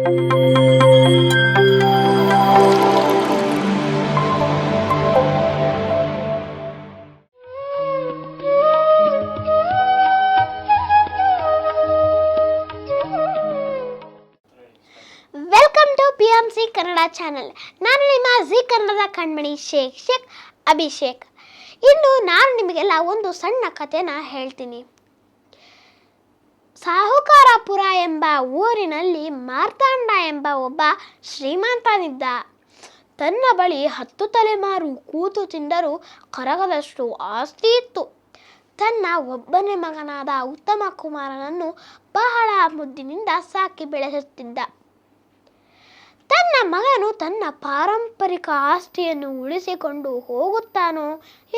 Welcome to PMC Kannada channel. ನಾನು ನಿಮ್ಮ G ಕನ್ನಡದ ಕಣ್ಮಣಿ ಶೇಖ್ ಅಭಿಷೇಕ್. ಇಂದು ನಾನು ನಿಮಗೆಲ್ಲ ಒಂದು ಸಣ್ಣ ಕಥೆನ ಹೇಳ್ತೀನಿ. ಸಾಹುಕಾರಪುರ ಎಂಬ ಊರಿನಲ್ಲಿ ಮಾರ್ತಾಂಡ ಎಂಬ ಒಬ್ಬ ಶ್ರೀಮಂತನಿದ್ದ. ತನ್ನ ಬಳಿ 10 ತಲೆಮಾರು ಕೂತು ತಿಂದರೂ ಕರಗದಷ್ಟು ಆಸ್ತಿ ಇತ್ತು. ತನ್ನ ಒಬ್ಬನೇ ಮಗನಾದ ಉತ್ತಮ ಕುಮಾರನನ್ನು ಬಹಳ ಮುದ್ದಿನಿಂದ ಸಾಕಿ ಬೆಳೆಸುತ್ತಿದ್ದ. ತನ್ನ ಮಗನು ತನ್ನ ಪಾರಂಪರಿಕ ಆಸ್ತಿಯನ್ನು ಉಳಿಸಿಕೊಂಡು ಹೋಗುತ್ತಾನೋ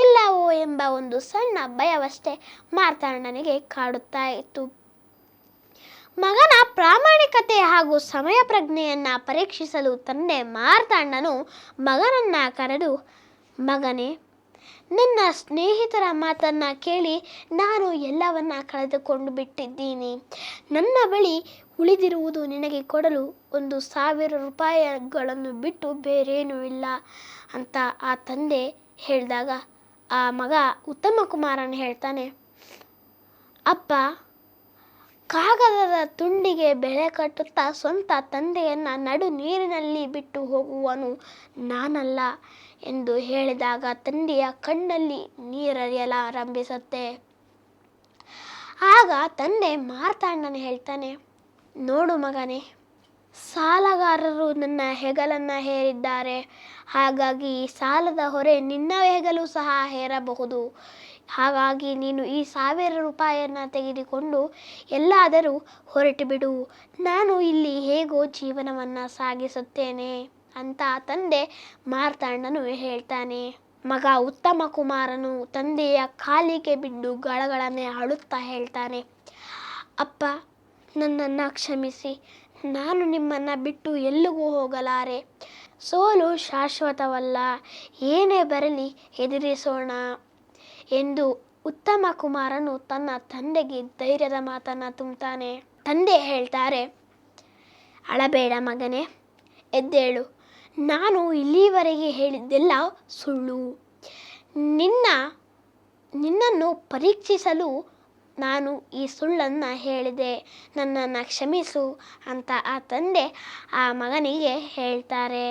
ಇಲ್ಲವೋ ಎಂಬ ಒಂದು ಸಣ್ಣ ಭಯವಷ್ಟೇ ಮಾರ್ತಾಂಡನಿಗೆ ಕಾಡುತ್ತಾ ಇತ್ತು. ಮಗನ ಪ್ರಾಮಾಣಿಕತೆ ಹಾಗೂ ಸಮಯ ಪ್ರಜ್ಞೆಯನ್ನು ಪರೀಕ್ಷಿಸಲು ತಂದೆ ಮಾರ್ತಾಂಡನು ಮಗನನ್ನ ಕರೆದು, ಮಗನೇ, ನನ್ನ ಸ್ನೇಹಿತರ ಮಾತನ್ನು ಕೇಳಿ ನಾನು ಎಲ್ಲವನ್ನ ಕಳೆದುಕೊಂಡು ಬಿಟ್ಟಿದ್ದೀನಿ. ನನ್ನ ಬಳಿ ಉಳಿದಿರುವುದು ನಿನಗೆ ಕೊಡಲು 1,000 ರೂಪಾಯಿಗಳನ್ನು ಬಿಟ್ಟು ಬೇರೇನೂ ಇಲ್ಲ ಅಂತ ಆ ತಂದೆ ಹೇಳಿದಾಗ ಆ ಮಗ ಉತ್ತಮ ಕುಮಾರನ್ ಹೇಳ್ತಾನೆ, ಅಪ್ಪ, ಕಾಗದದ ತುಂಡಿಗೆ ಬೆಲೆ ಕಟ್ಟುತ್ತಾ ಸ್ವಂತ ತಂದೆಯನ್ನು ನಡು ನೀರಿನಲ್ಲಿ ಬಿಟ್ಟು ಹೋಗುವನು ನಾನಲ್ಲ ಎಂದು ಹೇಳಿದಾಗ ತಂದೆಯ ಕಣ್ಣಲ್ಲಿ ನೀರರಿಯಲಾರಂಭಿಸುತ್ತೆ. ಆಗ ತಂದೆ ಮಾರ್ತಾಂಡನ ಹೇಳ್ತಾನೆ, ನೋಡು ಮಗನೇ, ಸಾಲಗಾರರು ನನ್ನ ಹೆಗಲನ್ನು ಹೇರಿದ್ದಾರೆ. ಹಾಗಾಗಿ ಈ ಸಾಲದ ಹೊರೆ ನಿನ್ನ ಹೆಗಲು ಸಹ ಹೇರಬಹುದು. ಹಾಗಾಗಿ ನೀನು ಈ 1,000 ರೂಪಾಯಿಯನ್ನು ತೆಗೆದುಕೊಂಡು ಎಲ್ಲಾದರೂ ಹೊರಟು ಬಿಡು. ನಾನು ಇಲ್ಲಿ ಹೇಗೋ ಜೀವನವನ್ನು ಸಾಗಿಸುತ್ತೇನೆ ಅಂತ ತಂದೆ ಮಾರ್ತಾಂಡನು ಹೇಳ್ತಾನೆ. ಮಗ ಉತ್ತಮ ಕುಮಾರನು ತಂದೆಯ ಕಾಲಿಗೆ ಬಿದ್ದು ಗಳಗಳನ್ನೇ ಅಳುತ್ತಾ ಹೇಳ್ತಾನೆ, ಅಪ್ಪ, ನನ್ನನ್ನು ಕ್ಷಮಿಸಿ. ನಾನು ನಿಮ್ಮನ್ನು ಬಿಟ್ಟು ಎಲ್ಲಿಗೂ ಹೋಗಲಾರೆ. ಸೋಲು ಶಾಶ್ವತವಲ್ಲ, ಏನೇ ಬರಲಿ ಎದುರಿಸೋಣ ಎಂದು ಉತ್ತಮ ಕುಮಾರನು ತನ್ನ ತಂದೆಗೆ ಧೈರ್ಯದ ಮಾತನ್ನು ತುಂಬುತ್ತಾನೆ. ತಂದೆ ಹೇಳ್ತಾರೆ, ಅಳಬೇಡ ಮಗನೇ, ಎದ್ದೇಳು. ನಾನು ಇಲ್ಲಿವರೆಗೆ ಹೇಳಿದ್ದೆಲ್ಲ ಸುಳ್ಳು. ನಿನ್ನನ್ನು ಪರೀಕ್ಷಿಸಲು ನಾನು ಈ ಸುಳ್ಳನ್ನು ಹೇಳಿದೆ. ನನ್ನನ್ನು ಕ್ಷಮಿಸು ಅಂತ ಆ ತಂದೆ ಆ ಮಗನಿಗೆ ಹೇಳ್ತಾರೆ.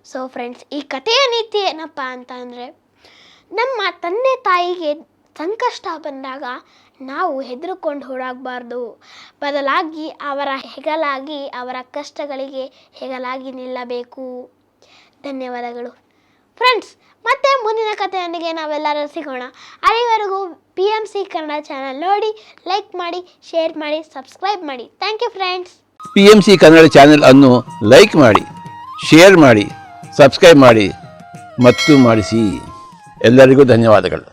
ಸೊ ಫ್ರೆಂಡ್ಸ್, ಈ ಕಥೆಯ ನೀತಿ ಏನಪ್ಪ ಅಂತ ಅಂದರೆ, ನಮ್ಮ ತಂದೆ ತಾಯಿಗೆ ಸಂಕಷ್ಟ ಬಂದಾಗ ನಾವು ಹೆದರ್ಕೊಂಡು ಓಡಾಗಬಾರ್ದು. ಬದಲಾಗಿ ಅವರ ಹೆಗಲಾಗಿ, ಅವರ ಕಷ್ಟಗಳಿಗೆ ಹೆಗಲಾಗಿ ನಿಲ್ಲಬೇಕು. ಧನ್ಯವಾದಗಳು ಫ್ರೆಂಡ್ಸ್. ಮತ್ತೆ ಮುಂದಿನ ಕಥೆಯೊಂದಿಗೆ ನಾವೆಲ್ಲರೂ ಸಿಗೋಣ. ಅಲ್ಲಿವರೆಗೂ PMC ಕನ್ನಡ ಚಾನಲ್ ನೋಡಿ, ಲೈಕ್ ಮಾಡಿ, ಶೇರ್ ಮಾಡಿ, ಸಬ್ಸ್ಕ್ರೈಬ್ ಮಾಡಿ. Thank you friends. PMC Kannada channel ಅನ್ನು ಲೈಕ್ ಮಾಡಿ, ಶೇರ್ ಮಾಡಿ, ಸಬ್ಸ್ಕ್ರೈಬ್ ಮಾಡಿ ಮತ್ತು ಮಾಡಿಸಿ. ಎಲ್ಲರಿಗೂ ಧನ್ಯವಾದಗಳು.